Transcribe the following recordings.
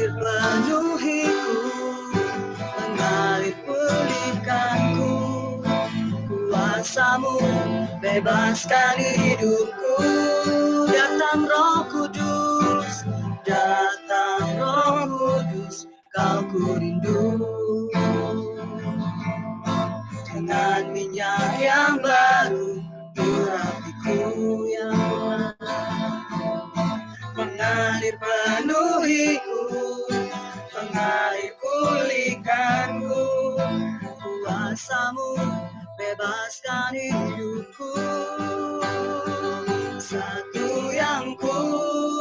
mengalir penuhiku, mengalir pulihkanku. Kuasamu bebaskan hidupku. Datang Roh Kudus, datang Roh Kudus, Kau ku rindu. Dengan minyak yang baru, urapiku yang mengalir penuhiku, mengalir pulihkanku. Kuasamu bebaskan hidupku. Satu yang ku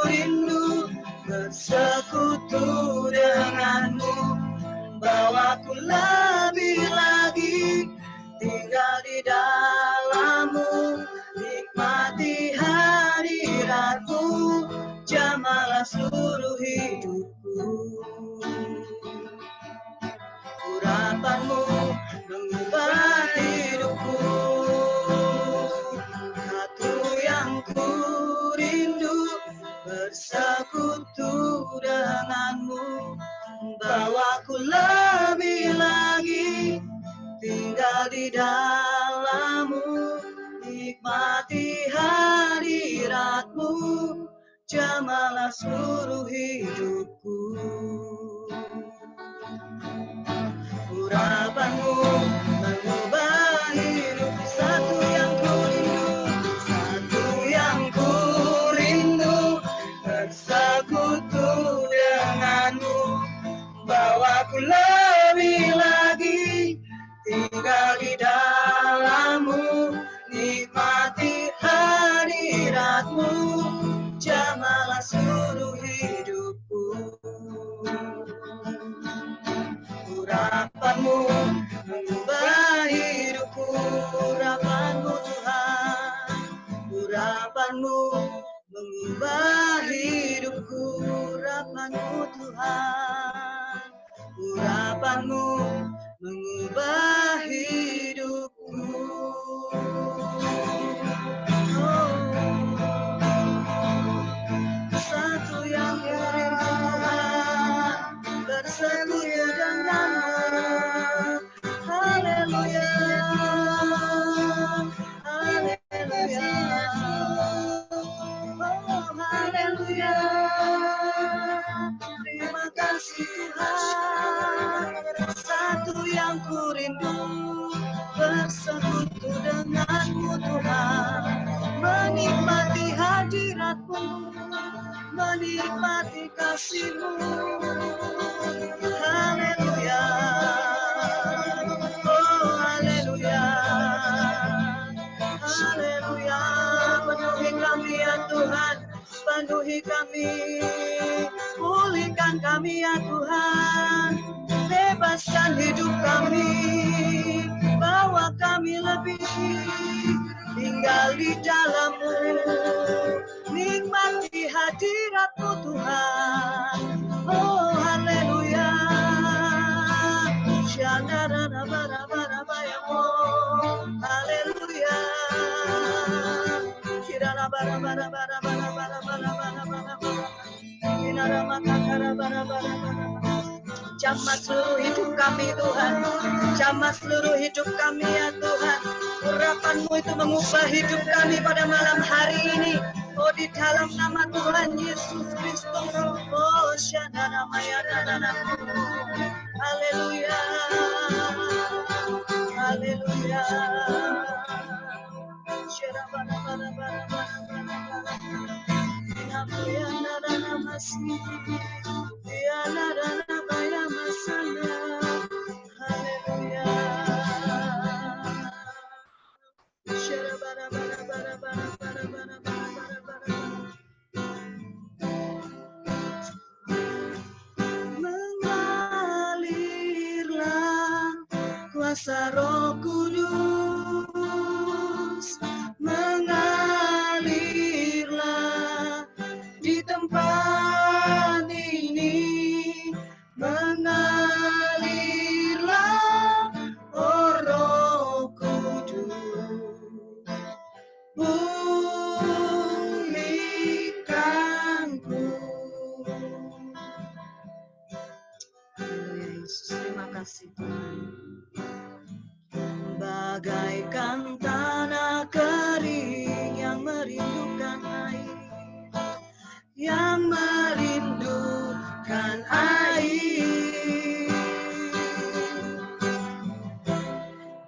rindu, bersekutu denganmu, bawaku lebih lagi tinggal di dalammu, nikmati hadiratmu, jamalah seluruh hidupku. Urapanmu mengubah hidupku. Satu yang ku rindu, bersekutu denganmu, bawaku lebih lagi tinggal di dalammu, nikmati hadiratmu, jamalah seluruh hidupku. Urapanmu mengubah hidup. Satu yang ku rindu, satu yang ku rindu, bersekutu denganmu, bawaku lebih lagi tinggal di dalammu, nikmati hadiratmu, jamalah seluruh hidupku. Urapanmu mengubah hidupku, urapanmu Tuhan, urapanmu mengubah hidupku, urapanmu Tuhan, urapanmu mengubah hidupku. Satu yang ku rindu Tuhan, bersekutu denganmu. Haleluya, haleluya, oh haleluya. Terima kasih Tuhan. Satu yang ku rindu, bersekutu denganmu Tuhan, menikmati hadiratmu, menikmati kasih-Mu. Haleluya, oh haleluya, haleluya. Penuhi kami ya Tuhan, penuhi kami, pulihkan kami ya Tuhan, bebaskan hidup kami, bawa kami lebih tinggal di dalam-Mu, nikmati hadirat-Mu Tuhan. Oh haleluya, syandarana bara-bara-bayamo, haleluya, kirana bara-bara-bara-bara-bara-bara-bara-bara, kirana makakara-bara-bara-bara. Jamah seluruh hidup kami Tuhan, jamah seluruh hidup kami ya Tuhan. Urapan-Mu itu mengubah hidup kami pada malam hari ini. Oh di dalam nama Tuhan Yesus Kristus. Oh syadana mayadana. Haleluya, haleluya. Haleluya. Mengalirlah kuasa Roh Kudus, mengalirlah di tempat ini, mengalirlah oh Roh Kudus, pulihkanku. kasih Tuhan. Bagaikan tanah kering yang merindukan air, yang merindukan air.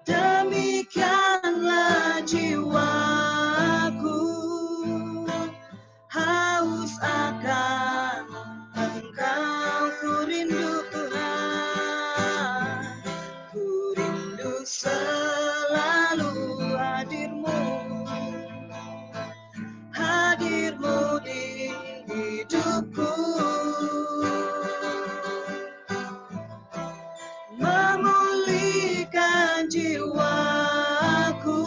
Demikianlah jiwaku, haus akan Engkau, ku rindu Tuhan, ku rindu selalu hadir-Mu, hadir-Mu di hidupku, memulihkan jiwaku,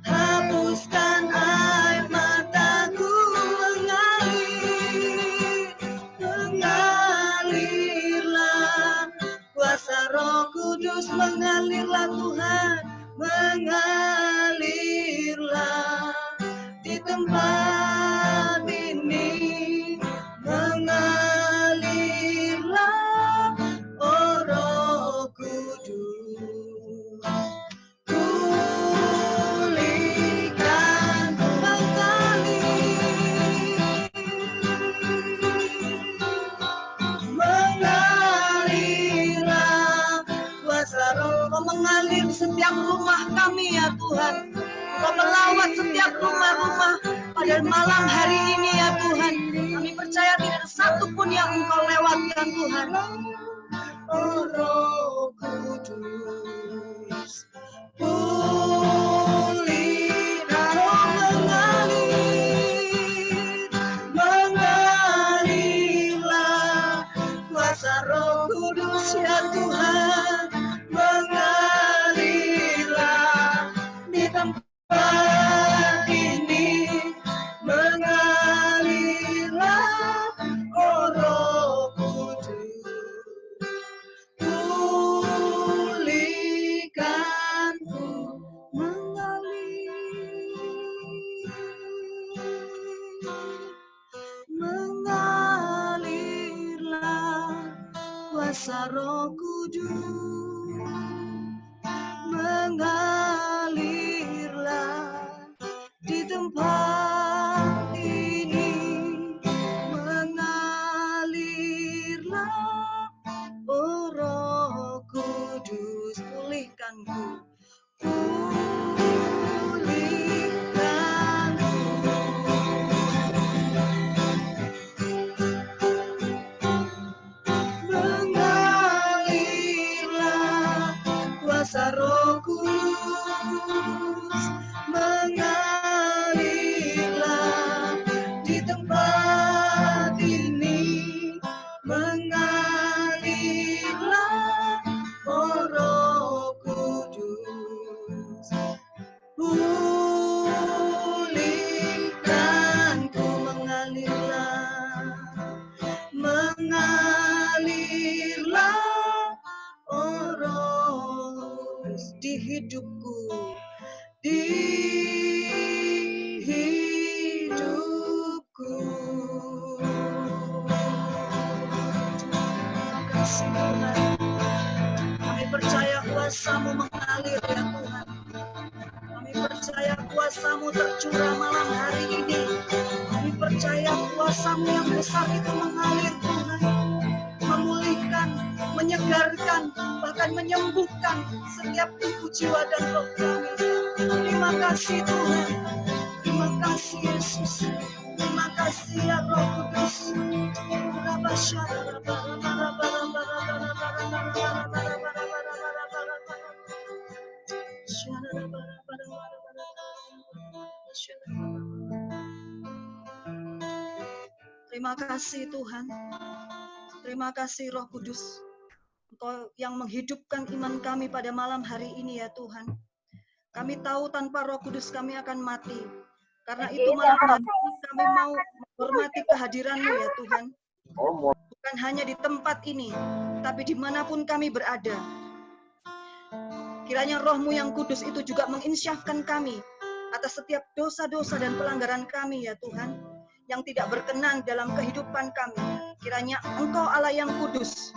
hapuskan air mataku, mengalirlah kuasa Roh Kudus, mengalirlah Tuhan, mengalirlah di tempat ini, mengalirlah oh Roh Kudus, pulihkan, mengalirlah kuasa Roh, mengalir di setiap rumah kami ya Tuhan. Kau melawat setiap rumah-rumah pada malam hari ini ya Tuhan. Kami percaya tidak ada satupun yang Engkau lewatkan Tuhan. Oh Roh Kudus, mengalirlah kuasa Roh Kudus ya Tuhan, mengalirlah di tempat ini, mengalirlah oh Roh Kudus, pulihkanku, mengalirlah kuasa Roh Kudus, mengalirlah di tempat ini, mengalirlah oh Roh Kudus, pulihkanku, pulihkanku, mengalirlah kuasa Roh Kudus, mengalirlah di tempat ini, mengalirlah oh Roh Kudus, pulihkanku, mengalirlah oh Roh Kudus di hidupku, di hidupku. Terima kasih Tuhan. Kami percaya kuasa-Mu mengalir ya Tuhan. Kami percaya kuasa-Mu tercurah malam hari ini. Kami percaya kuasa-Mu yang besar itu mengalir Tuhan, memulihkan, menyegarkan, bahkan menyembuhkan setiap tubuh, jiwa, dan roh kami. Terima kasih Tuhan. Terima kasih Yesus. Terima kasih ya Roh Kudus. Terima kasih Tuhan. Terima kasih Roh Kudus. Engkau yang menghidupkan iman kami pada malam hari ini ya Tuhan. Kami tahu tanpa Roh Kudus kami akan mati. Karena itu malam hari ini kami mau menghormati kehadiran-Mu ya Tuhan. Bukan hanya di tempat ini, tapi dimanapun kami berada. Kiranya Roh-Mu yang kudus itu juga menginsyafkan kami atas setiap dosa-dosa dan pelanggaran kami ya Tuhan, yang tidak berkenan dalam kehidupan kami. Kiranya Engkau Allah yang kudus,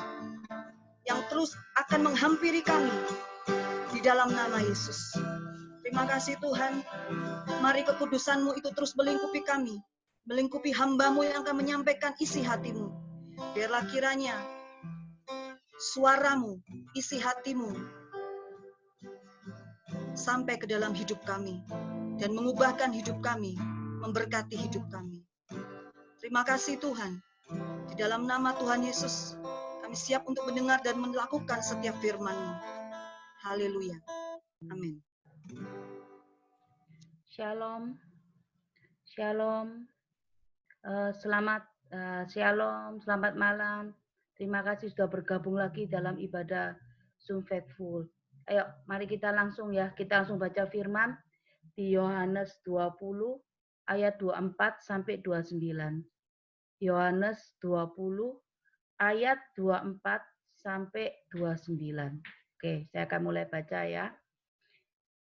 yang terus akan menghampiri kami di dalam nama Yesus. Terima kasih Tuhan. Mari kekudusan-Mu itu terus melingkupi kami, melingkupi hamba-Mu yang akan menyampaikan isi hati-Mu. Biarlah kiranya suara-Mu, isi hati-Mu sampai ke dalam hidup kami dan mengubahkan hidup kami, memberkati hidup kami. Terima kasih Tuhan. Di dalam nama Tuhan Yesus, kami siap untuk mendengar dan melakukan setiap firman-Mu. Haleluya. Amin. Shalom. Shalom. Selamat Shalom, selamat malam. Terima kasih sudah bergabung lagi dalam ibadah Zoom Faithful. Ayo, mari kita langsung baca firman di Yohanes 20 ayat 24 sampai 29. Yohanes 20 ayat 24 sampai 29. Oke, saya akan mulai baca ya.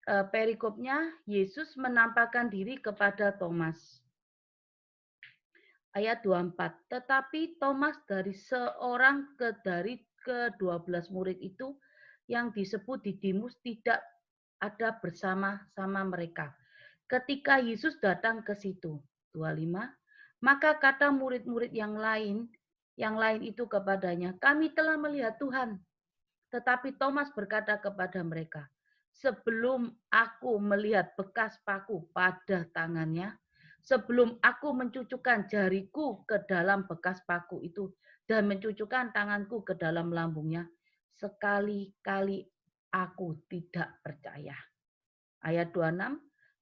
Perikopnya, Yesus menampakkan diri kepada Thomas. Ayat 24. Tetapi Thomas dari ke-12 murid itu yang disebut Didimus tidak ada bersama-sama mereka. Ketika Yesus datang ke situ. 25. Maka kata murid-murid yang lain itu kepadanya, kami telah melihat Tuhan. Tetapi Thomas berkata kepada mereka, sebelum aku melihat bekas paku pada tangannya, sebelum aku mencucukkan jariku ke dalam bekas paku itu dan mencucukkan tanganku ke dalam lambungnya, sekali-kali aku tidak percaya. Ayat 26,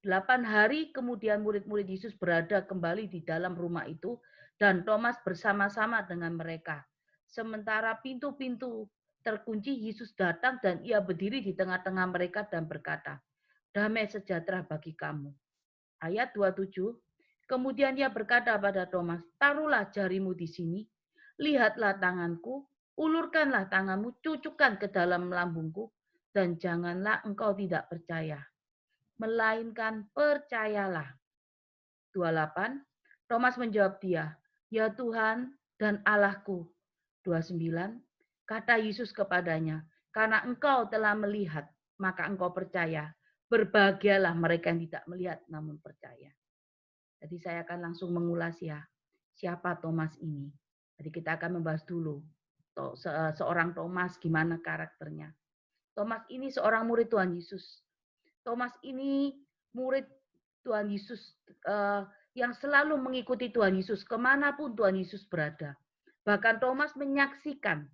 8 hari kemudian murid-murid Yesus berada kembali di dalam rumah itu dan Thomas bersama-sama dengan mereka. Sementara pintu-pintu terkunci, Yesus datang dan ia berdiri di tengah-tengah mereka dan berkata, damai sejahtera bagi kamu. Ayat 27, kemudian ia berkata pada Thomas, taruhlah jarimu di sini, lihatlah tanganku, ulurkanlah tanganmu, cucukkan ke dalam lambungku, dan janganlah engkau tidak percaya, melainkan percayalah. 28, Thomas menjawab dia, ya Tuhan dan Allahku. 29, kata Yesus kepadanya, karena engkau telah melihat, maka engkau percaya. Berbahagialah mereka yang tidak melihat namun percaya. Jadi saya akan langsung mengulas ya, siapa Thomas ini. Jadi kita akan membahas dulu seorang Thomas, gimana karakternya. Thomas ini seorang murid Tuhan Yesus. Thomas ini murid Tuhan Yesus yang selalu mengikuti Tuhan Yesus kemanapun Tuhan Yesus berada. Bahkan Thomas menyaksikan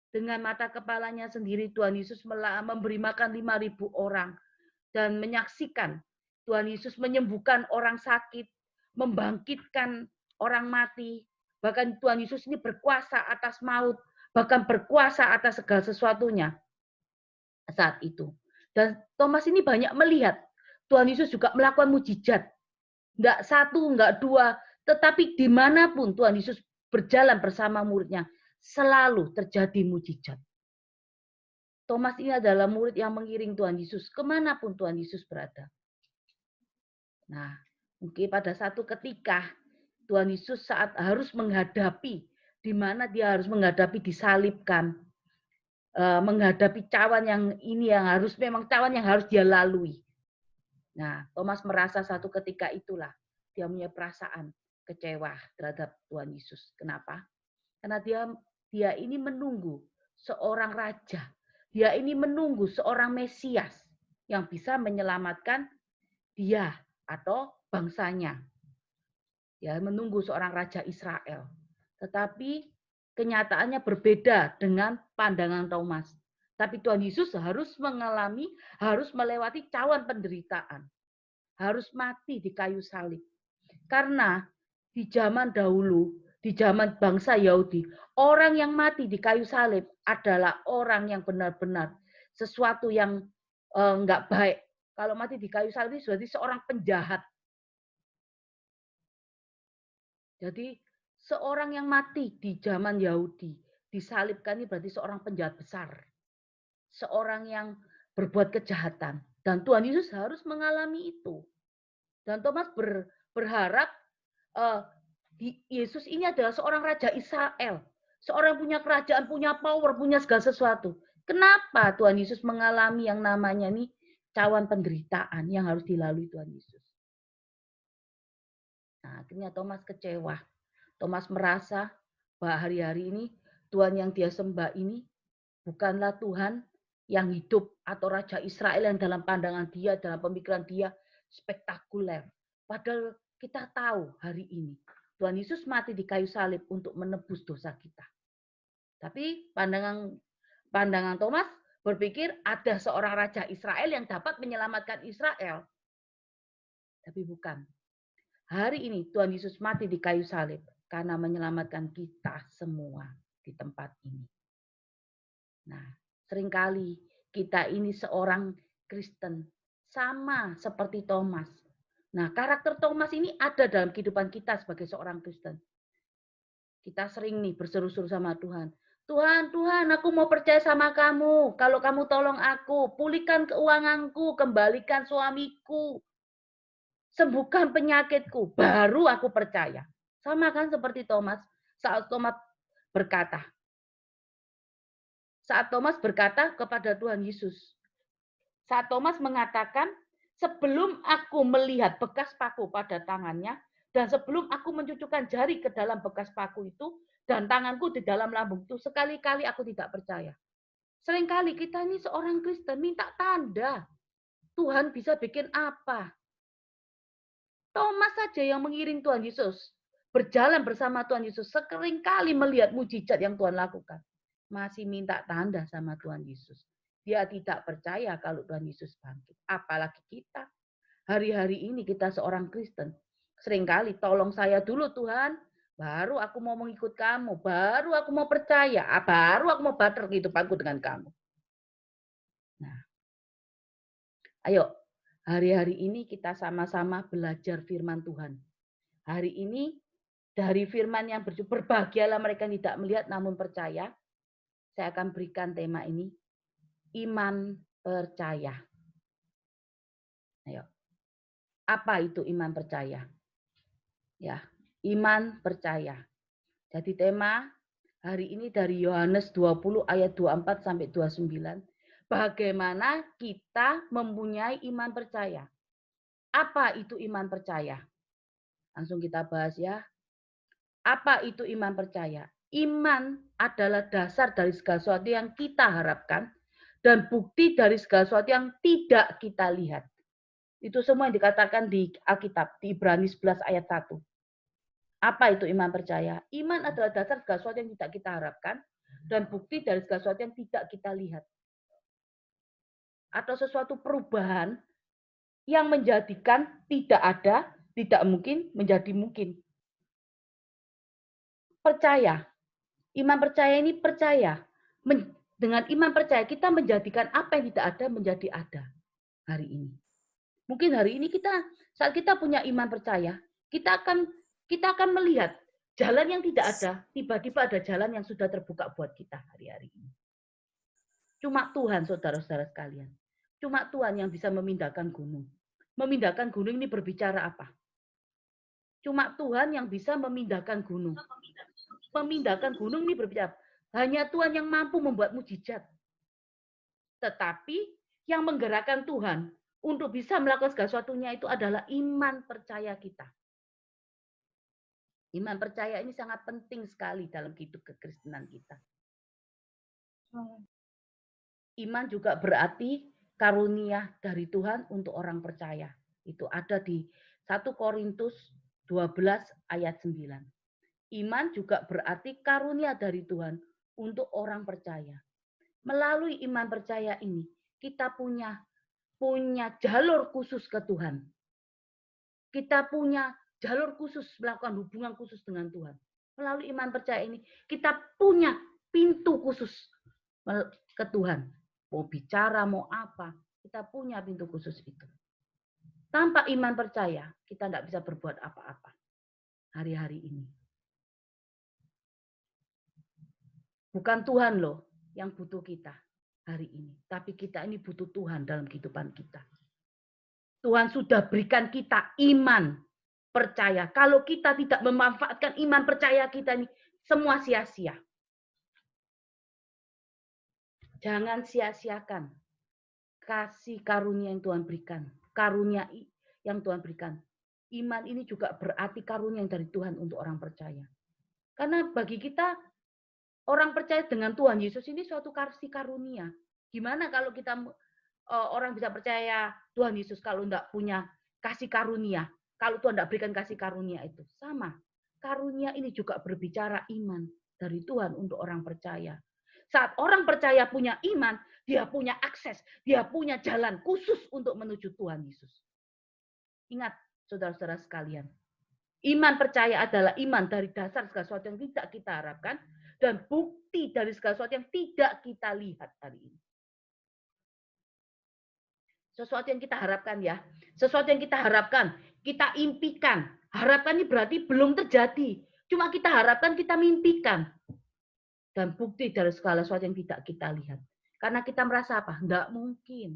dengan mata kepalanya sendiri Tuhan Yesus memberi makan 5.000 orang dan menyaksikan Tuhan Yesus menyembuhkan orang sakit, membangkitkan orang mati. Bahkan Tuhan Yesus ini berkuasa atas maut, bahkan berkuasa atas segala sesuatunya saat itu. Dan Thomas ini banyak melihat Tuhan Yesus juga melakukan mujizat. Enggak satu, enggak dua, tetapi dimanapun Tuhan Yesus berjalan bersama muridnya, selalu terjadi mujizat. Thomas ini adalah murid yang mengiring Tuhan Yesus kemanapun Tuhan Yesus berada. Nah, mungkin pada satu ketika Tuhan Yesus saat harus menghadapi, di mana dia harus menghadapi disalibkan, menghadapi cawan yang ini yang harus memang cawan yang harus dia lalui. Nah, Thomas merasa satu ketika itulah dia punya perasaan kecewa terhadap Tuhan Yesus. Kenapa? Karena dia ini menunggu seorang raja. Dia ini menunggu seorang Mesias yang bisa menyelamatkan dia atau bangsanya. Ya, menunggu seorang raja Israel. Tetapi kenyataannya berbeda dengan pandangan Thomas. Tapi Tuhan Yesus harus melewati cawan penderitaan. Harus mati di kayu salib. Karena di zaman dahulu, di zaman bangsa Yahudi, orang yang mati di kayu salib adalah orang yang benar-benar sesuatu yang enggak baik. Kalau mati di kayu salib itu berarti seorang penjahat. Jadi seorang yang mati di zaman Yahudi disalibkan ini berarti seorang penjahat besar. Seorang yang berbuat kejahatan. Dan Tuhan Yesus harus mengalami itu. Dan Thomas berharap Yesus ini adalah seorang raja Israel. Seorang punya kerajaan, punya power, punya segala sesuatu. Kenapa Tuhan Yesus mengalami yang namanya nih cawan penderitaan yang harus dilalui Tuhan Yesus? Nah, akhirnya Thomas kecewa. Thomas merasa bahwa hari-hari ini Tuhan yang dia sembah ini bukanlah Tuhan yang hidup atau Raja Israel yang dalam pandangan dia, dalam pemikiran dia spektakuler. Padahal kita tahu hari ini Tuhan Yesus mati di kayu salib untuk menebus dosa kita. Tapi pandangan Thomas berpikir ada seorang Raja Israel yang dapat menyelamatkan Israel. Tapi bukan. Hari ini Tuhan Yesus mati di kayu salib karena menyelamatkan kita semua di tempat ini. Nah, seringkali kita ini seorang Kristen sama seperti Thomas. Nah, karakter Thomas ini ada dalam kehidupan kita sebagai seorang Kristen. Kita sering nih berseru-seru sama Tuhan. Tuhan, Tuhan, aku mau percaya sama kamu. Kalau kamu tolong aku, pulihkan keuanganku, kembalikan suamiku, sembuhkan penyakitku, baru aku percaya. Sama kan seperti Thomas. Saat Thomas berkata kepada Tuhan Yesus. Saat Thomas mengatakan, sebelum aku melihat bekas paku pada tangannya, dan sebelum aku mencucukkan jari ke dalam bekas paku itu, dan tanganku di dalam lambung itu, sekali-kali aku tidak percaya. Seringkali kita ini seorang Kristen minta tanda. Tuhan bisa bikin apa? Thomas saja yang mengiring Tuhan Yesus, berjalan bersama Tuhan Yesus, seringkali melihat mujizat yang Tuhan lakukan. Masih minta tanda sama Tuhan Yesus. Dia tidak percaya kalau Tuhan Yesus bangkit. Apalagi kita. Hari-hari ini kita seorang Kristen. Seringkali tolong saya dulu Tuhan, baru aku mau mengikut kamu, baru aku mau percaya, baru aku mau barter kehidupanku dengan kamu. Nah, ayo hari-hari ini kita sama-sama belajar firman Tuhan. Hari ini dari firman yang berbahagialah mereka yang tidak melihat namun percaya. Saya akan berikan tema ini, iman percaya. Ayo. Apa itu iman percaya? Ya, iman percaya. Jadi tema hari ini dari Yohanes 20 ayat 24 sampai 29. Bagaimana kita mempunyai iman percaya? Apa itu iman percaya? Langsung kita bahas ya. Apa itu iman percaya? Iman adalah dasar dari segala sesuatu yang kita harapkan dan bukti dari segala sesuatu yang tidak kita lihat. Itu semua yang dikatakan di Alkitab, di Ibrani 11 ayat 1. Apa itu iman percaya? Iman adalah dasar segala sesuatu yang tidak kita harapkan dan bukti dari segala sesuatu yang tidak kita lihat. Atau sesuatu perubahan yang menjadikan tidak ada, tidak mungkin, menjadi mungkin. Percaya. Iman percaya ini percaya. Dengan iman percaya kita menjadikan apa yang tidak ada menjadi ada hari ini. Mungkin hari ini saat kita punya iman percaya, kita akan melihat jalan yang tidak ada, tiba-tiba ada jalan yang sudah terbuka buat kita hari-hari ini. Cuma Tuhan, saudara-saudara sekalian. Cuma Tuhan yang bisa memindahkan gunung. Memindahkan gunung ini berbicara apa? Cuma Tuhan yang bisa memindahkan gunung. Memindahkan gunung ini berbicara. Hanya Tuhan yang mampu membuat mujizat. Tetapi yang menggerakkan Tuhan untuk bisa melakukan segala sesuatunya itu adalah iman percaya kita. Iman percaya ini sangat penting sekali dalam hidup kekristenan kita. Iman juga berarti karunia dari Tuhan untuk orang percaya. Itu ada di 1 Korintus 12 ayat 9. Iman juga berarti karunia dari Tuhan untuk orang percaya. Melalui iman percaya ini, kita punya jalur khusus ke Tuhan. Kita punya jalur khusus melakukan hubungan khusus dengan Tuhan. Melalui iman percaya ini, kita punya pintu khusus ke Tuhan. Mau bicara, mau apa, kita punya pintu khusus itu. Tanpa iman percaya, kita tidak bisa berbuat apa-apa hari-hari ini. Bukan Tuhan loh yang butuh kita hari ini. Tapi kita ini butuh Tuhan dalam kehidupan kita. Tuhan sudah berikan kita iman percaya. Kalau kita tidak memanfaatkan iman percaya kita ini, semua sia-sia. Jangan sia-siakan kasih karunia yang Tuhan berikan. Karunia yang Tuhan berikan. Iman ini juga berarti karunia yang dari Tuhan untuk orang percaya. Karena bagi kita, orang percaya dengan Tuhan Yesus ini suatu kasih karunia. Gimana kalau kita orang bisa percaya Tuhan Yesus kalau enggak punya kasih karunia? Kalau Tuhan enggak berikan kasih karunia itu. Sama. Karunia ini juga berbicara iman dari Tuhan untuk orang percaya. Saat orang percaya punya iman, dia punya akses, dia punya jalan khusus untuk menuju Tuhan Yesus. Ingat, saudara-saudara sekalian, iman percaya adalah iman dari dasar segala sesuatu yang tidak kita harapkan dan bukti dari segala sesuatu yang tidak kita lihat hari ini. Sesuatu yang kita harapkan ya, sesuatu yang kita harapkan, kita impikan. Harapkan ini berarti belum terjadi. Cuma kita harapkan, kita mimpikan. Dan bukti dari segala sesuatu yang tidak kita lihat. Karena kita merasa apa? Enggak mungkin.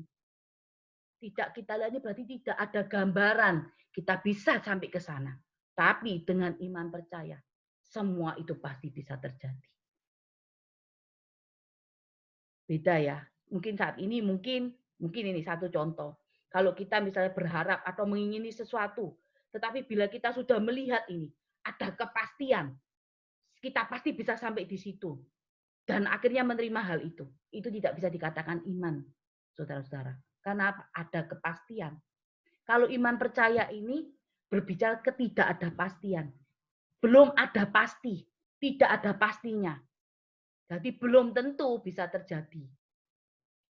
Tidak kita lihat ini berarti tidak ada gambaran. Kita bisa sampai ke sana. Tapi dengan iman percaya, semua itu pasti bisa terjadi. Beda ya. Mungkin saat ini, mungkin ini satu contoh. Kalau kita misalnya berharap atau mengingini sesuatu, tetapi bila kita sudah melihat ini, ada kepastian, kita pasti bisa sampai di situ. Dan akhirnya menerima hal itu. Itu tidak bisa dikatakan iman, saudara-saudara. Karena ada kepastian. Kalau iman percaya ini berbicara ketidak ada pastian. Belum ada pasti, tidak ada pastinya. Jadi belum tentu bisa terjadi.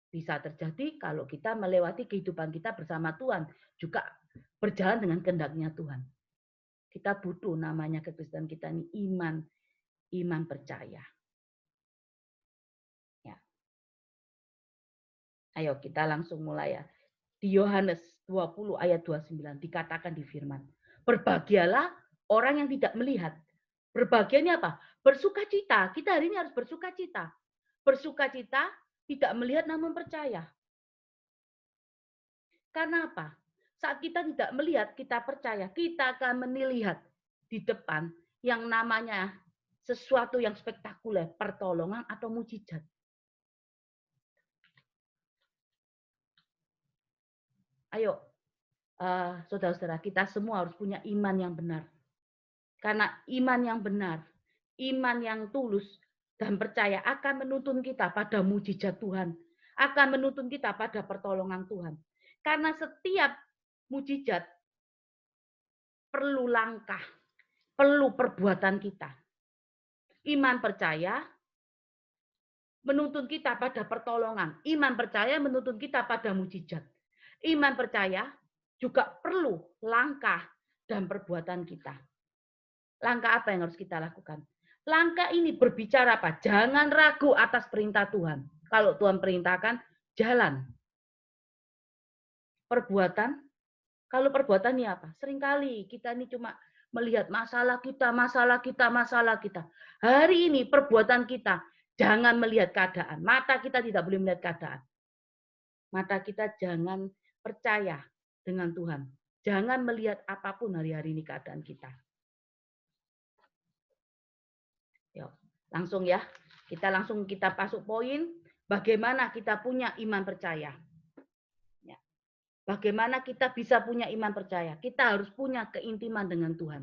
Bisa terjadi kalau kita melewati kehidupan kita bersama Tuhan. Juga berjalan dengan kehendaknya Tuhan. Kita butuh namanya kekristenan kita ini iman percaya. Ya. Ayo kita langsung mulai ya. Di Yohanes 20 ayat 29 dikatakan di firman. Berbahagialah orang yang tidak melihat. Berbahagianya apa? Bersukacita. Kita hari ini harus bersukacita. Bersukacita tidak melihat namun percaya. Karena apa? Saat kita tidak melihat, kita percaya. Kita akan melihat di depan yang namanya sesuatu yang spektakuler, pertolongan atau mujizat. Ayo, saudara-saudara, kita semua harus punya iman yang benar. Karena iman yang benar, iman yang tulus dan percaya akan menuntun kita pada mujizat Tuhan, akan menuntun kita pada pertolongan Tuhan. Karena setiap mujizat perlu langkah, perlu perbuatan kita. Iman percaya menuntun kita pada pertolongan. Iman percaya menuntun kita pada mujizat. Iman percaya juga perlu langkah dan perbuatan kita. Langkah apa yang harus kita lakukan? Langkah ini berbicara apa? Jangan ragu atas perintah Tuhan. Kalau Tuhan perintahkan, jalan. Perbuatan, kalau perbuatan ini apa? Seringkali kita ini cuma melihat masalah kita. Hari ini perbuatan kita, jangan melihat keadaan. Mata kita tidak boleh melihat keadaan. Mata kita jangan percaya dengan Tuhan. Jangan melihat apapun hari-hari ini keadaan kita. Yuk, langsung ya. Kita masuk poin bagaimana kita punya iman percaya. Ya. Bagaimana kita bisa punya iman percaya? Kita harus punya keintiman dengan Tuhan.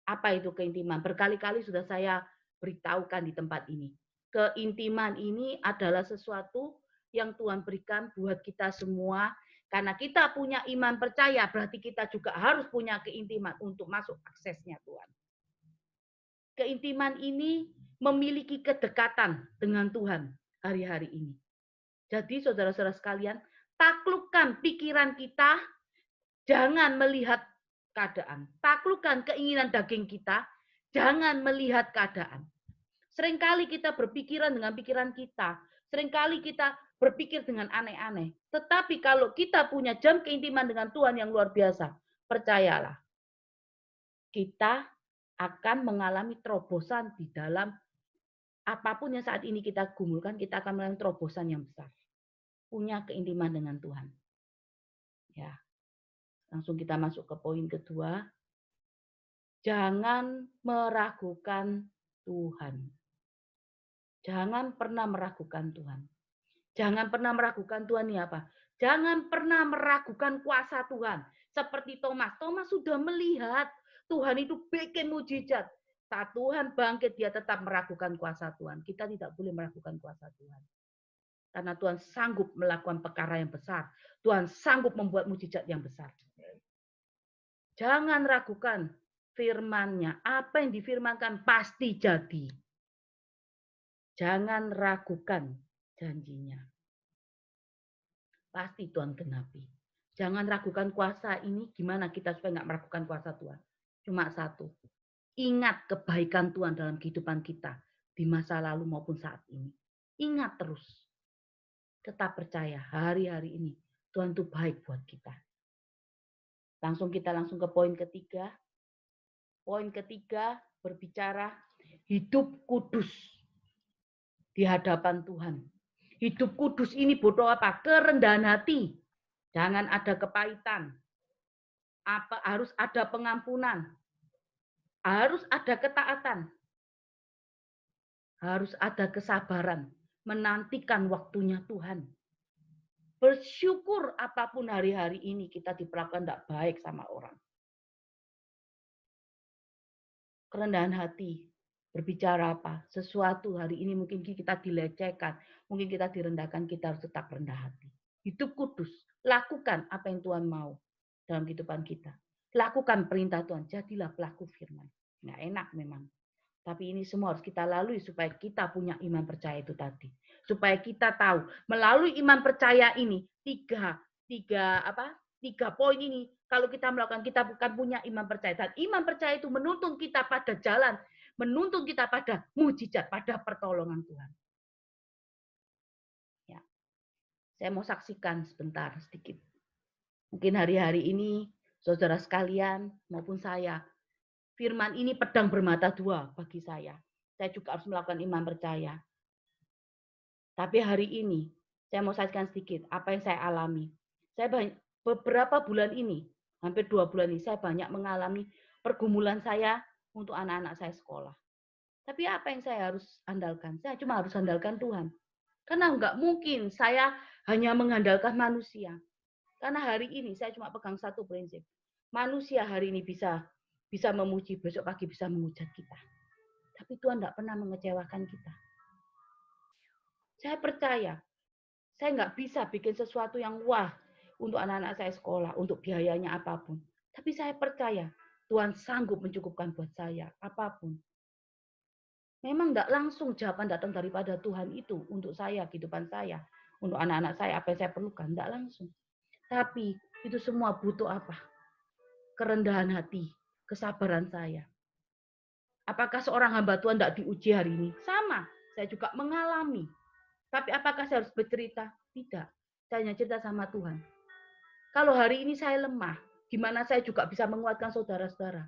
Apa itu keintiman? Berkali-kali sudah saya beritahukan di tempat ini. Keintiman ini adalah sesuatu yang Tuhan berikan buat kita semua. Karena kita punya iman percaya, berarti kita juga harus punya keintiman untuk masuk aksesnya Tuhan. Keintiman ini memiliki kedekatan dengan Tuhan hari-hari ini. Jadi saudara-saudara sekalian, taklukkan pikiran kita, jangan melihat keadaan. Taklukkan keinginan daging kita, jangan melihat keadaan. Seringkali kita berpikiran dengan pikiran kita. Seringkali kita berpikir dengan aneh-aneh. Tetapi kalau kita punya jam keintiman dengan Tuhan yang luar biasa, percayalah, kita akan mengalami terobosan di dalam apapun yang saat ini kita gumulkan, kita akan mengalami terobosan yang besar. Punya keintiman dengan Tuhan. Ya. Langsung kita masuk ke poin kedua. Jangan meragukan Tuhan. Jangan pernah meragukan Tuhan. Jangan pernah meragukan Tuhan ini apa? Jangan pernah meragukan kuasa Tuhan. Seperti Thomas. Thomas sudah melihat Tuhan itu bikin mujizat. Saat Tuhan bangkit, dia tetap meragukan kuasa Tuhan. Kita tidak boleh meragukan kuasa Tuhan. Karena Tuhan sanggup melakukan perkara yang besar. Tuhan sanggup membuat mujizat yang besar. Jangan ragukan firman-Nya. Apa yang difirmankan pasti jadi. Jangan ragukan janjinya. Pasti Tuhan genapi. Jangan ragukan kuasa ini. Gimana kita supaya nggak meragukan kuasa Tuhan? Cuma satu. Ingat kebaikan Tuhan dalam kehidupan kita. Di masa lalu maupun saat ini. Ingat terus. Tetap percaya hari-hari ini. Tuhan itu baik buat kita. Kita langsung ke poin ketiga. Poin ketiga berbicara hidup kudus di hadapan Tuhan. Hidup kudus ini butuh apa? Kerendahan hati. Jangan ada kepahitan. Harus ada pengampunan. Harus ada ketaatan. Harus ada kesabaran. Menantikan waktunya Tuhan. Bersyukur apapun hari-hari ini kita diperlakukan tidak baik sama orang. Kerendahan hati. Berbicara apa? Sesuatu hari ini mungkin kita dilecehkan. Mungkin kita direndahkan, kita harus tetap rendah hati. Hidup kudus. Lakukan apa yang Tuhan mau dalam kehidupan kita. Lakukan perintah Tuhan. Jadilah pelaku firman. Nggak enak memang. Tapi ini semua harus kita lalui supaya kita punya iman percaya itu tadi. Supaya kita tahu melalui iman percaya ini tiga poin ini. Kalau kita melakukan, kita bukan punya iman percaya. Dan iman percaya itu menuntun kita pada jalan, menuntun kita pada mujizat, pada pertolongan Tuhan. Ya. Saya mau saksikan sebentar sedikit. Mungkin hari-hari ini, saudara sekalian maupun saya, firman ini pedang bermata dua bagi saya. Saya juga harus melakukan iman percaya. Tapi hari ini, saya mau saksikan sedikit apa yang saya alami. Saya beberapa bulan ini, hampir 2 bulan ini, saya banyak mengalami pergumulan saya untuk anak-anak saya sekolah. Tapi apa yang saya harus andalkan? Saya cuma harus andalkan Tuhan. Karena enggak mungkin saya hanya mengandalkan manusia. Karena hari ini saya cuma pegang satu prinsip. Manusia hari ini bisa memuji, besok pagi bisa menghujat kita. Tapi Tuhan enggak pernah mengecewakan kita. Saya percaya, saya nggak bisa bikin sesuatu yang wah untuk anak-anak saya sekolah, untuk biayanya apapun. Tapi saya percaya Tuhan sanggup mencukupkan buat saya apapun. Memang nggak langsung jawaban datang daripada Tuhan itu untuk saya, kehidupan saya, untuk anak-anak saya, apa yang saya perlukan, nggak langsung. Tapi itu semua butuh apa? Kerendahan hati, kesabaran saya. Apakah seorang hamba Tuhan nggak diuji hari ini? Sama, saya juga mengalami. Tapi apakah saya harus bercerita? Tidak. Saya hanya cerita sama Tuhan. Kalau hari ini saya lemah, gimana saya juga bisa menguatkan saudara-saudara?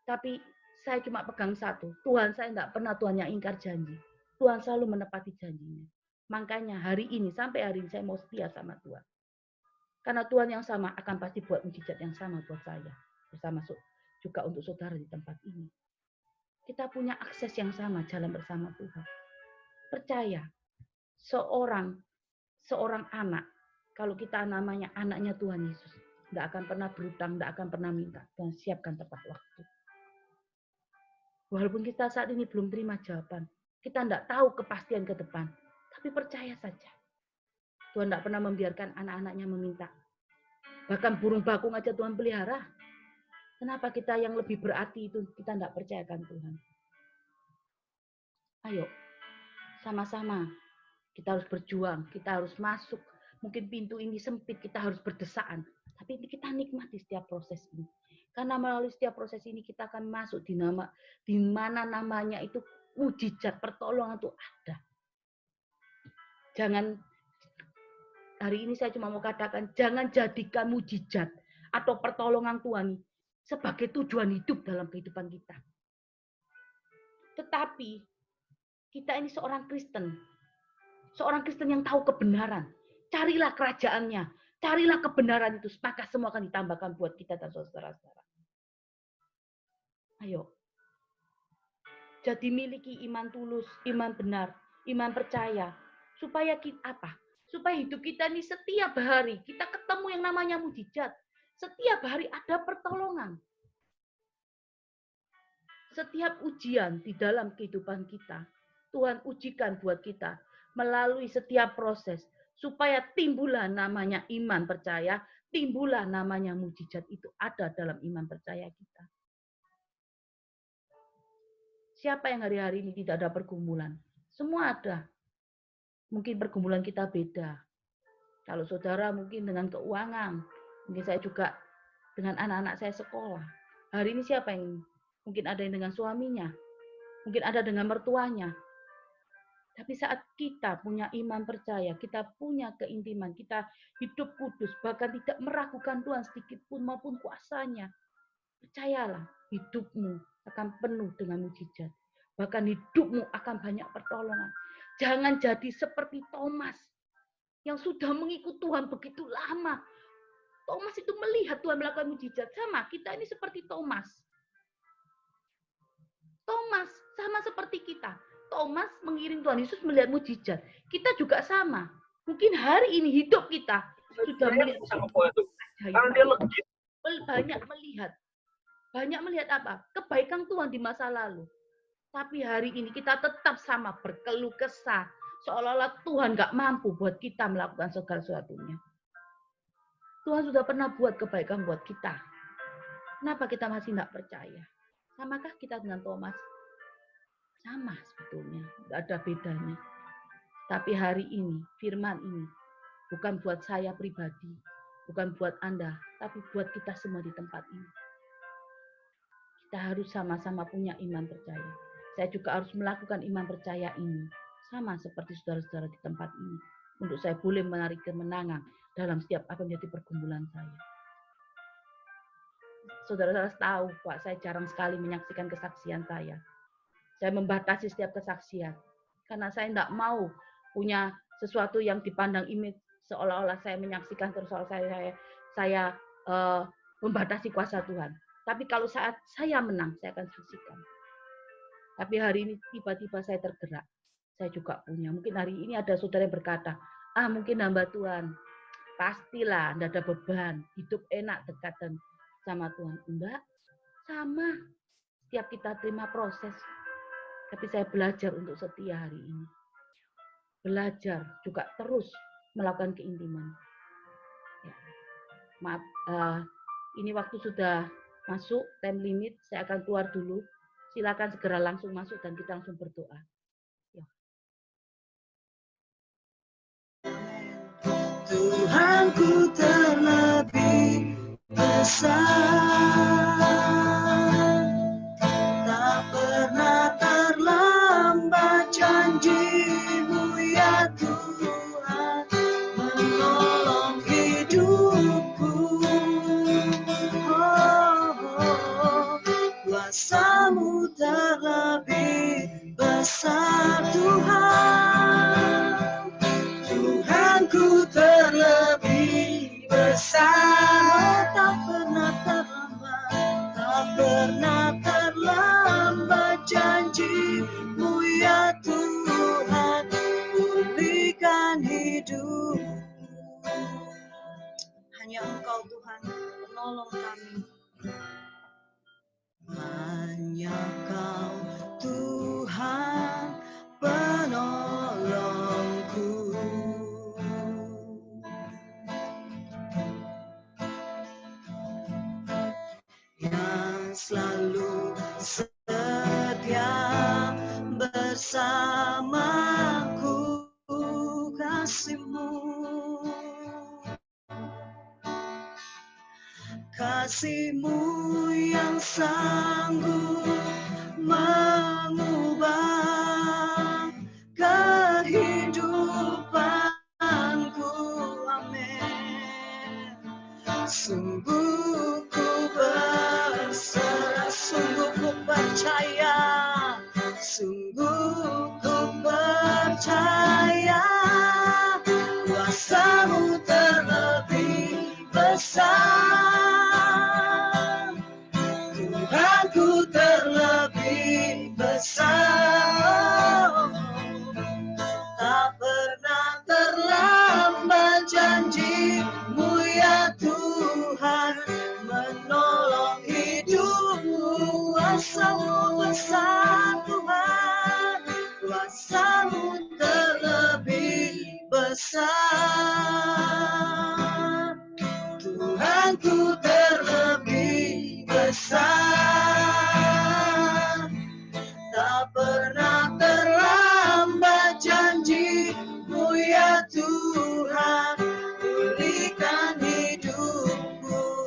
Tapi saya cuma pegang satu. Tuhan, saya tidak pernah Tuhan yang ingkar janji. Tuhan selalu menepati janjinya. Makanya hari ini, sampai hari ini saya mau setia sama Tuhan. Karena Tuhan yang sama akan pasti buat mujizat yang sama buat saya. Bersama juga untuk saudara di tempat ini. Kita punya akses yang sama, jalan bersama Tuhan. Percaya, seorang anak, kalau kita namanya anaknya Tuhan Yesus, tidak akan pernah berutang, tidak akan pernah minta. Tuhan siapkan tepat waktu. Walaupun kita saat ini belum terima jawaban, kita tidak tahu kepastian ke depan, tapi percaya saja. Tuhan tidak pernah membiarkan anak-anaknya meminta. Bahkan burung bakung aja Tuhan pelihara. Kenapa kita yang lebih berarti itu kita tidak percayakan Tuhan? Ayo, sama-sama. Kita harus berjuang, kita harus masuk. Mungkin pintu ini sempit, kita harus berdesaan. Tapi kita nikmati setiap proses ini. Karena melalui setiap proses ini kita akan masuk di mana namanya itu mujizat pertolongan itu ada. Jangan, hari ini saya cuma mau katakan, jangan jadikan mujizat atau pertolongan Tuhan sebagai tujuan hidup dalam kehidupan kita. Tetapi kita ini seorang Kristen yang tahu kebenaran. Carilah kerajaannya, carilah kebenaran itu, maka semua akan ditambahkan buat kita dan saudara-saudara. Ayo, Jadi miliki iman tulus, iman benar, iman percaya. Supaya kita apa? Supaya hidup kita ini setiap hari kita ketemu yang namanya mujizat. Setiap hari ada pertolongan. Setiap ujian di dalam kehidupan kita, Tuhan ujikan buat kita melalui setiap proses. Supaya timbullah namanya iman percaya, timbullah namanya mujizat itu ada dalam iman percaya kita. Siapa yang hari-hari ini tidak ada pergumulan? Semua ada. Mungkin pergumulan kita beda. Kalau saudara mungkin dengan keuangan, mungkin saya juga dengan anak-anak saya sekolah. Hari ini siapa yang mungkin ada yang dengan suaminya, mungkin ada dengan mertuanya. Tapi saat kita punya iman percaya, kita punya keintiman, kita hidup kudus, bahkan tidak meragukan Tuhan sedikit pun maupun kuasanya. Percayalah, hidupmu akan penuh dengan mujizat. Bahkan hidupmu akan banyak pertolongan. Jangan jadi seperti Thomas yang sudah mengikut Tuhan begitu lama. Thomas itu melihat Tuhan melakukan mujizat. Sama, kita ini seperti Thomas. Thomas sama seperti kita. Thomas mengiring Tuhan Yesus melihat mujizat. Kita juga sama. Mungkin hari ini hidup kita sudah melihat banyak melihat apa? Kebaikan Tuhan di masa lalu. Tapi hari ini kita tetap sama berkeluh kesah. Seolah-olah Tuhan nggak mampu buat kita melakukan segala sesuatunya. Tuhan sudah pernah buat kebaikan buat kita. Kenapa kita masih nggak percaya? Samakah kita dengan Thomas? Sama sebetulnya, nggak ada bedanya. Tapi hari ini, firman ini, bukan buat saya pribadi, bukan buat Anda, tapi buat kita semua di tempat ini. Kita harus sama-sama punya iman percaya. Saya juga harus melakukan iman percaya ini, sama seperti saudara-saudara di tempat ini. Untuk saya boleh menarik kemenangan dalam setiap apa yang menjadi pergumulan saya. Saudara-saudara tahu, Pak, saya jarang sekali menyaksikan kesaksian saya. Saya membatasi setiap kesaksian. Karena saya tidak mau punya sesuatu yang dipandang image seolah-olah saya menyaksikan terus saya membatasi kuasa Tuhan. Tapi kalau saat saya menang, saya akan saksikan. Tapi hari ini tiba-tiba saya tergerak. Saya juga punya. Mungkin hari ini ada saudara yang berkata, mungkin hamba Tuhan. Pastilah, tidak ada beban. Hidup enak, dekat sama Tuhan. Enggak, sama. Setiap kita terima proses. Tapi saya belajar untuk setia hari ini. Belajar juga terus melakukan keintiman. Ya. Maaf, ini waktu sudah masuk, time limit, saya akan keluar dulu. Silakan segera langsung masuk dan kita langsung berdoa. Ya. Tuhanku terlebih besar. Janji-Mu ya Tuhan menolong hidupku. Kuasa-Mu terlebih besar Tuhan. Tuhanku terlebih besar. Tak pernah terlambat, tak pernah terlambat janji-Mu ya Tuhan, pulihkan hidupku. Hanya Engkau Tuhan penolong kami. Hanya Kau Tuhan penolongku. Yang selalu setia bersamaku, kasih-Mu, kasih-Mu yang sanggup mengubah kehidupanku, amin. Sungguh ku berserah, sungguh ku percaya, sungguh ku percaya, kuasa-Mu terlebih besar. Tuhanku terlebih besar Tuhan, kuasa-Mu terlebih besar. Tuhanku terlebih besar, tak pernah terlambat janji-Mu ya Tuhan, pulihkan hidupku,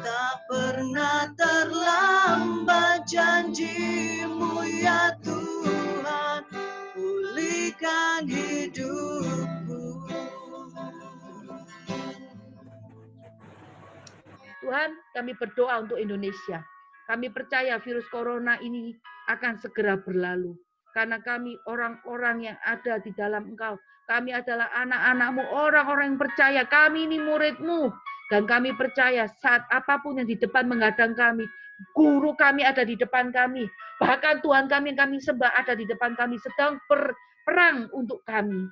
tak pernah terlambat janji-Mu ya Tuhan, pulihkan hidupku. Tuhan, kami berdoa untuk Indonesia. Kami percaya virus corona ini akan segera berlalu. Karena kami orang-orang yang ada di dalam Engkau. Kami adalah anak-anak-Mu, orang-orang yang percaya. Kami ini murid-Mu. Dan kami percaya saat apapun yang di depan menghadang kami, guru kami ada di depan kami. Bahkan Tuhan kami yang kami sembah ada di depan kami, sedang berperang untuk kami.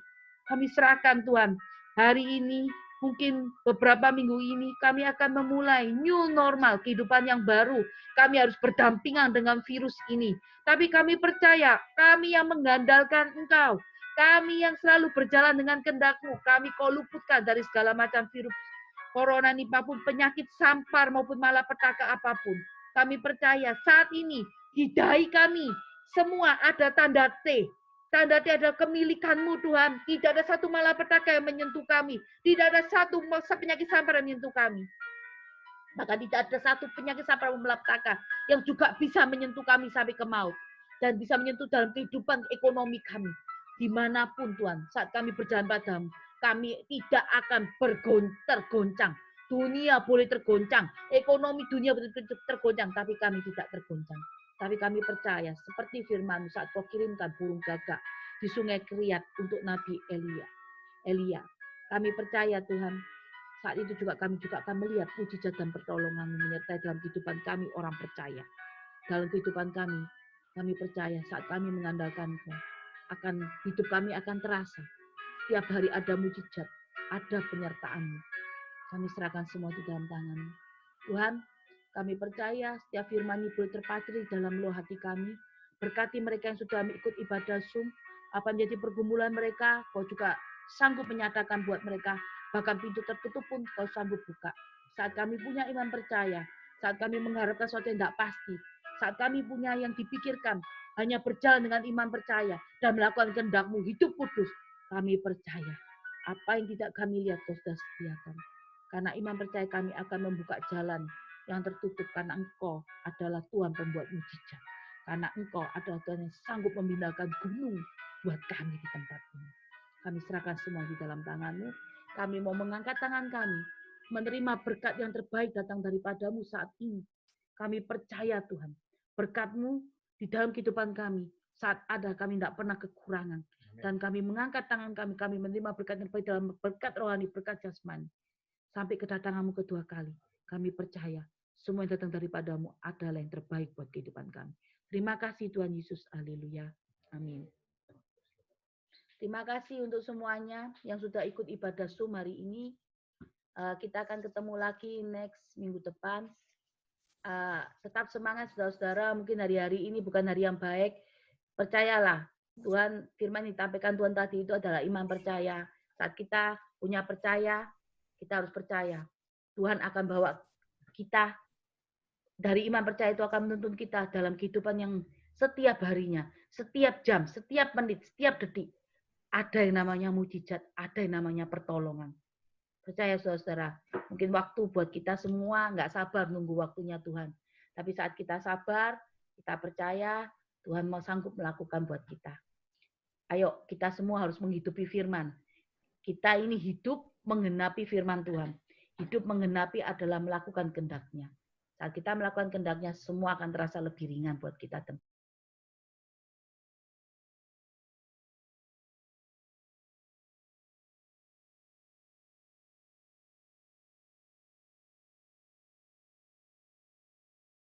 Kami serahkan Tuhan. Hari ini, mungkin beberapa minggu ini kami akan memulai new normal, kehidupan yang baru. Kami harus berdampingan dengan virus ini. Tapi kami percaya, kami yang mengandalkan Engkau. Kami yang selalu berjalan dengan kehendak-Mu. Kami Kau luputkan dari segala macam virus corona ini, maupun penyakit sampar, maupun malapetaka apapun. Kami percaya saat ini, di dahi kami, semua ada tanda T. Tanda T adalah kemilikan-Mu Tuhan. Tidak ada satu malapetaka yang menyentuh kami. Tidak ada satu penyakit sampar yang menyentuh kami. Maka tidak ada satu penyakit sampar malapetaka yang juga bisa menyentuh kami sampai ke maut. Dan bisa menyentuh dalam kehidupan ekonomi kami. Dimanapun Tuhan, saat kami berjalan padamu, kami tidak akan tergoncang. Dunia boleh tergoncang. Ekonomi dunia boleh tergoncang. Tapi kami tidak tergoncang. Tapi kami percaya, seperti firman-Mu saat Kau kirimkan burung gagak di sungai Keriat untuk Nabi Elia. Kami percaya Tuhan, saat itu juga kami juga akan melihat mujizat dan pertolongan-Mu menyertai dalam kehidupan kami orang percaya. Dalam kehidupan kami percaya saat kami mengandalkan-Kau, hidup kami akan terasa. Setiap hari ada mujizat, ada penyertaan-Mu. Kami serahkan semua di dalam tangan-Mu. Tuhan, kami percaya setiap firman-Mu boleh terpatri dalam lubuk hati kami. Berkati mereka yang sudah mengikut ibadah Zoom. Apa menjadi pergumulan mereka, Kau juga sanggup menyatakan buat mereka. Bahkan pintu tertutup pun Kau sanggup buka. Saat kami punya iman percaya, saat kami mengharapkan sesuatu yang tidak pasti, saat kami punya yang dipikirkan, hanya berjalan dengan iman percaya, dan melakukan kehendak-Mu hidup kudus, kami percaya. Apa yang tidak kami lihat, Kau sudah sediakan. Karena iman percaya kami akan membuka jalan yang tertutup, karena Engkau adalah Tuhan pembuat mujizat. Karena Engkau adalah Tuhan yang sanggup memindahkan gunung buat kami di tempat ini. Kami serahkan semua di dalam tangan-Mu. Kami mau mengangkat tangan kami, menerima berkat yang terbaik datang daripada-Mu saat ini. Kami percaya Tuhan, berkat-Mu di dalam kehidupan kami. Saat ada kami tidak pernah kekurangan. Dan kami mengangkat tangan kami menerima berkat yang terbaik dalam berkat rohani, berkat jasmani. Sampai kedatangan-Mu kedua kali. Kami percaya semua yang datang daripada-Mu adalah yang terbaik buat kehidupan kami. Terima kasih Tuhan Yesus. Haleluya. Amin. Terima kasih untuk semuanya yang sudah ikut ibadah Zoom hari ini. Kita akan ketemu lagi next minggu depan. Tetap semangat saudara-saudara. Mungkin hari-hari ini bukan hari yang baik. Percayalah, Tuhan, firman yang ditampilkan Tuhan tadi itu adalah iman percaya. Saat kita punya percaya, kita harus percaya. Tuhan akan bawa kita, dari iman percaya itu akan menuntun kita dalam kehidupan yang setiap harinya, setiap jam, setiap menit, setiap detik. Ada yang namanya mujizat, ada yang namanya pertolongan. Percaya saudara-saudara, mungkin waktu buat kita semua nggak sabar nunggu waktunya Tuhan. Tapi saat kita sabar, kita percaya Tuhan mau sanggup melakukan buat kita. Ayo, kita semua harus menghidupi firman. Kita ini hidup menggenapi firman Tuhan. Hidup menggenapi adalah melakukan kehendak-Nya. Saat kita melakukan kehendak-Nya, semua akan terasa lebih ringan buat kita.